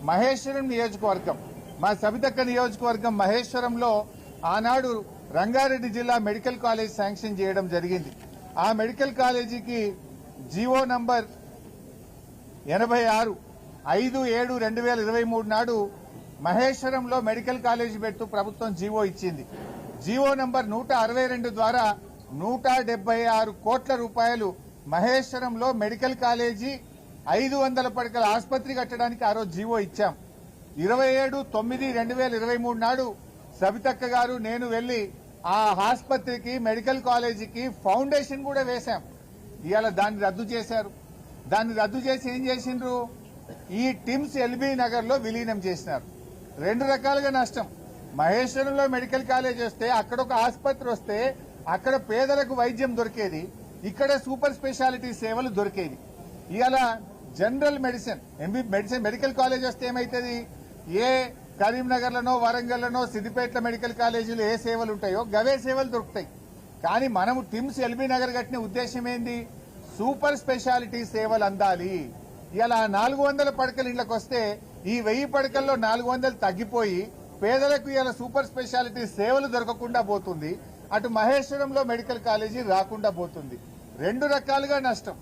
మహేశ్వరం నియోజకవర్గం, మా సబితక్క నియోజకవర్గం మహేశ్వరంలో ఆనాడు రంగారెడ్డి జిల్లా మెడికల్ కాలేజ్ శాంక్షన్ చేయడం జరిగింది. ఆ మెడికల్ కాలేజీకి జీవో నంబర్ 86 5/7/2023 నాడు మహేశ్వరంలో మెడికల్ కాలేజీ పెడుతూ ప్రభుత్వం జీవో ఇచ్చింది. జీవో నంబర్ 162 ద్వారా 176 కోట్ల రూపాయలు మహేశ్వరంలో మెడికల్ కాలేజీ 500 పడకల ఆసుపత్రి కట్టడానికి ఆ రోజు జీవో ఇచ్చాం. 27/9/2023 నాడు సబితక్క గారు నేను వెళ్లి ఆ ఆసుపత్రికి మెడికల్ కాలేజీకి ఫౌండేషన్ కూడా వేశాం. ఇవాళ దాన్ని రద్దు చేశారు. దాన్ని రద్దు చేసి ఏం చేసిండ్రు, ఈ టిమ్స్ ఎల్బీ నగర్ లో విలీనం చేసినారు. రెండు రకాలుగా నష్టం. మహేశ్వరంలో మెడికల్ కాలేజ్ వస్తే అక్కడ ఒక ఆసుపత్రి వస్తే అక్కడ పేదలకు వైద్యం దొరికేది, ఇక్కడ సూపర్ స్పెషాలిటీ సేవలు దొరికేది. ఇవాళ జనరల్ మెడిసిన్ మెడికల్ కాలేజ్ వస్తే ఏమైతుంది, ఏ కరీంనగర్లనో వరంగల్లోనో సిద్దిపేట మెడికల్ కాలేజీలు ఏ సేవలు ఉంటాయో గవే సేవలు దొరుకుతాయి. కానీ మనము టిమ్స్ ఎల్బీ నగర్ కట్టిన ఉద్దేశం ఏంది, సూపర్ స్పెషాలిటీ సేవలు అందాలి. ఇలా 400 పడకలు ఇళ్లకు వస్తే ఈ 1000 పడకల్లో 400 తగ్గిపోయి పేదలకు ఇలా సూపర్ స్పెషాలిటీ సేవలు దొరకకుండా పోతుంది. అటు మహేశ్వరంలో మెడికల్ కాలేజీ రాకుండా పోతుంది. రెండు రకాలుగా నష్టం.